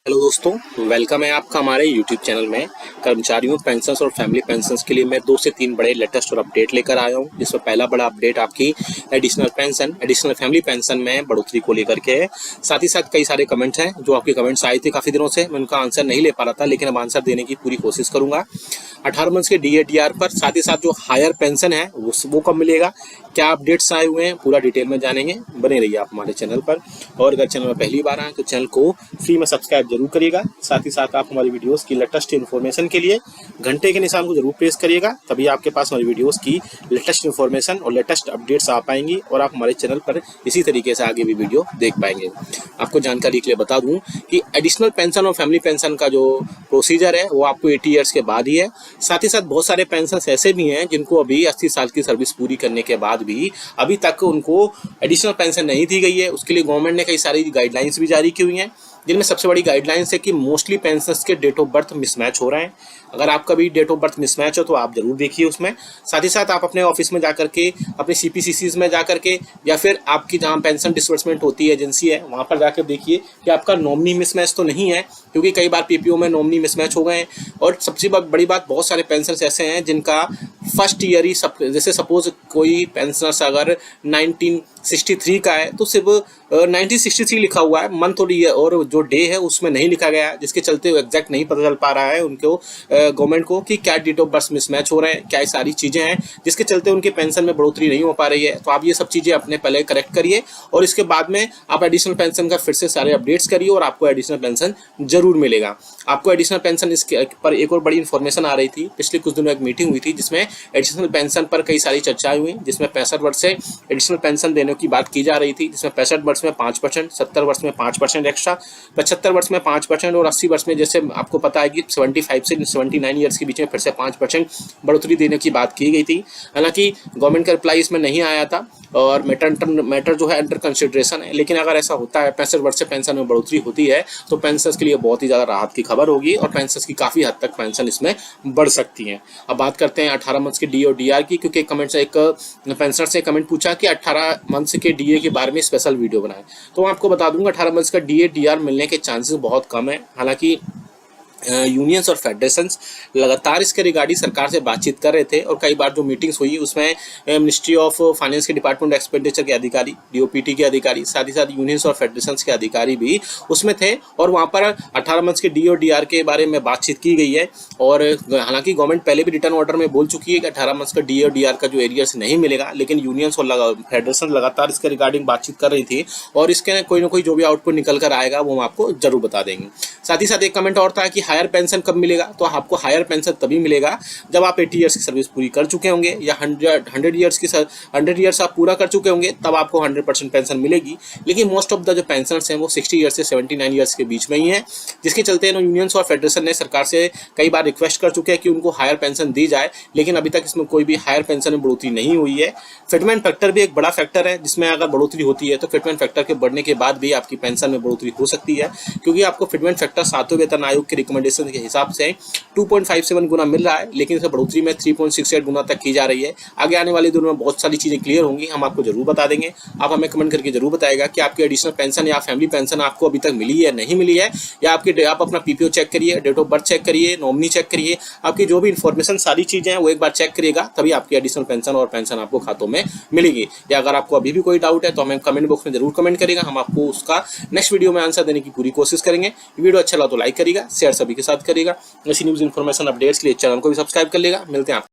Hello दोस्तों, welcome है आपका हमारे यूट्यूब चैनल में। कर्मचारियों पेंशन्स और फैमिली पेंशन्स के लिए मैं 2 से 3 बड़े लेटेस्ट और अपडेट लेकर आया हूं, जिसमें पहला बड़ा अपडेट आपकी एडिशनल फैमिली पेंशन में बढ़ोतरी को लेकर के है। साथ ही साथ कई सारे कमेंट्स हैं जो आपके कमेंट्स आए थे काफ़ी दिनों से, मैं उनका आंसर नहीं ले पा रहा था, लेकिन अब आंसर देने की पूरी कोशिश करूँगा। 18 मंथ्स के DA/DR पर, साथ ही साथ जो हायर पेंशन है वो कब मिलेगा, क्या अपडेट्स आए हुए हैं, पूरा डिटेल में जानेंगे। बने रहिए आप हमारे चैनल पर, और अगर चैनल में पहली बार आए तो चैनल को फ्री में सब्सक्राइब जरूर करिएगा। साथ ही साथ आप हमारी वीडियोस की लेटेस्ट इन्फॉर्मेशन के लिए घंटे के निशान को जरूर प्रेस करिएगा, तभी आपके पास हमारी वीडियोस की लेटेस्ट इन्फॉर्मेशन और लेटेस्ट अपडेट्स आ पाएंगी और आप हमारे चैनल पर इसी तरीके से आगे भी वीडियो देख पाएंगे। आपको जानकारी के लिए बता दूं कि एडिशनल पेंशन और फैमिली पेंशन का जो प्रोसीजर है वो आपको 80 ईयर्स के बाद ही है। साथ ही साथ बहुत सारे पेंशन ऐसे भी हैं जिनको अभी 80 साल की सर्विस पूरी करने के बाद भी अभी तक उनको एडिशनल पेंशन नहीं दी गई है। उसके लिए गवर्नमेंट ने कई सारी गाइडलाइंस भी जारी की हुई हैं, जिनमें सबसे बड़ी गाइडलाइंस है कि मोस्टली पेंशनर्स के डेट ऑफ बर्थ मिसमैच हो रहे हैं। अगर आपका भी डेट ऑफ बर्थ मिसमैच हो तो आप जरूर देखिए उसमें। साथ ही साथ आप अपने ऑफिस में जाकर के, अपने CPCCs में जाकर के, या फिर आपकी जहाँ पेंशन डिसबर्समेंट होती है एजेंसी है वहाँ पर जाकर देखिए कि आपका नॉमिनी मिसमैच तो नहीं है, क्योंकि कई बार PPO में नॉमिनी मिसमैच हो गए हैं। और सबसे बड़ी बात, बहुत सारे पेंशन ऐसे हैं जिनका फर्स्ट ईयर ही जैसे सपोज कोई पेंशनर्स अगर 1963 का है तो सिर्फ 1963 लिखा हुआ है, मंथ और जो डे है उसमें नहीं लिखा गया है, जिसके चलते एग्जैक्ट नहीं पता चल पा रहा है उनको गवर्नमेंट को कि क्या डेट ऑफ बर्थ मिसमैच हो रहे हैं, क्या सारी चीज़ें हैं जिसके चलते उनके पेंशन में बढ़ोतरी नहीं हो पा रही है। तो आप ये सब चीज़ें अपने पहले करेक्ट करिए और इसके बाद में आप एडिशनल पेंशन का फिर से सारे अपडेट्स करिए और आपको एडिशनल पेंशन जरूर मिलेगा। आपको एडिशनल पेंशन इसके पर एक और बड़ी इन्फॉर्मेशन आ रही थी। पिछले कुछ दिनों एक मीटिंग हुई थी जिसमें एडिशनल पेंशन पर कई सारी चर्चाएं हुई, जिसमें 65 वर्ष से एडिशनल पेंशन देने की बात की जा रही थी, जिसमें 65 वर्ष में 5%, 70 वर्ष में 5% एक्स्ट्रा, 75 वर्ष में 5% और 80 वर्ष में, जैसे आपको पता है कि 75 से 79 ईयर्स के बीच में फिर से 5% बढ़ोतरी देने की बात की गई थी। हालांकि गवर्नमेंट का रिप्लाई इसमें नहीं आया था और मैटर जो है अंडर कंसिडरेशन है, लेकिन अगर ऐसा होता है 65 वर्ष से पेंशन में बढ़ोतरी होती है तो पेंशनर्स के लिए बहुत ही ज़्यादा राहत की खबर होगी और पेंशनर्स की काफ़ी हद तक पेंशन इसमें बढ़ सकती है। अब बात करते हैं 18 मंथ्स के DA और DR की, क्योंकि कमेंट से एक पेंशनर से कमेंट पूछा कि 18 मंथ्स के DA के बारे में स्पेशल वीडियो बनाए, तो मैं आपको बता दूंगा 18 मंथ्स का DA/DR मिलने के चांसेस बहुत कम है। हालांकि यूनियंस और फेडरेशंस लगातार इसके रिगार्डिंग सरकार से बातचीत कर रहे थे और कई बार जो मीटिंग्स हुई उसमें मिनिस्ट्री ऑफ फाइनेंस के डिपार्टमेंट एक्सपेंडिचर के अधिकारी, DOPT के अधिकारी, साथ ही साथ यूनियंस और फेडरेशंस के अधिकारी भी उसमें थे और वहाँ पर 18 मंथ्स के DA और DR के बारे में बातचीत की गई है। और हालांकि गवर्नमेंट पहले भी रिटर्न ऑर्डर में बोल चुकी है कि 18 मंथ्स का DA और DR का जो एरियर्स नहीं मिलेगा, लेकिन यूनियंस और फेडरेशन लगातार इसके रिगार्डिंग बातचीत कर रही थी और इसके कोई ना कोई जो भी आउटपुट निकल कर आएगा वो हम आपको जरूर बता देंगे। साथ ही साथ एक कमेंट और था कि हायर पेंशन कब मिलेगा, तो आपको हायर पेंशन तभी मिलेगा जब आप 80 ईयर्स की सर्विस पूरी कर चुके होंगे या 100 ईयर्स आप पूरा कर चुके होंगे, तब आपको 100% पेंशन मिलेगी। लेकिन मोस्ट ऑफ द जो पेंशनर्स हैं वो 60 ईयर्स से 79 ईयर्स के बीच में ही हैं, जिसके चलते यूनियंस और फेडरेशन ने सरकार से कई बार रिक्वेस्ट कर चुके हैं कि उनको हायर पेंशन दी जाए, लेकिन अभी तक इसमें कोई भी हायर पेंशन में बढ़ोतरी नहीं हुई है। फिटमेंट फैक्टर भी एक बड़ा फैक्टर है, जिसमें अगर बढ़ोतरी होती है तो फिटमेंट फैक्टर के बढ़ने के बाद भी आपकी पेंशन में बढ़ोतरी हो सकती है, क्योंकि आपको फिटमेंट फैक्टर 7वें वेतन आयोग के रिकमेंडेशन के हिसाब से 2.57 गुना मिल रहा है, लेकिन इसे बढ़ोतरी में 3.68 गुना तक की जा रही है। आगे आने वाले दिनों में बहुत सारी चीजें क्लियर होंगी, हम आपको जरूर बता देंगे। आप हमें कमेंट करके जरूर बताएगा कि आपकी एडिशनल पेंशन या फैमिली पेंशन आपको अभी तक मिली है नहीं मिली है, या आप अपना PPO चेक करिए, डेट ऑफ बर्थ चेक करिए, नॉमिनी चेक करिए, आपकी जो भी इन्फॉर्मेशन सारी चीजें हैं वो एक बार चेक करिएगा, तभी आपकी एडिशनल पेंशन और पेंशन आपको खातों में मिलेगी। या अगर आपको अभी भी कोई डाउट है तो हमें कमेंट बॉक्स में जरूर कमेंट करिएगा, हम आपको उसका नेक्स्ट वीडियो में आंसर देने की पूरी कोशिश करेंगे। वीडियो अच्छा लगा तो लाइक करिएगा, शेयर सभी के साथ करिएगा। ऐसी न्यूज़ इन्फॉर्मेशन अपडेट्स के लिए चैनल को भी सब्सक्राइब कर लेगा। मिलते हैं आप।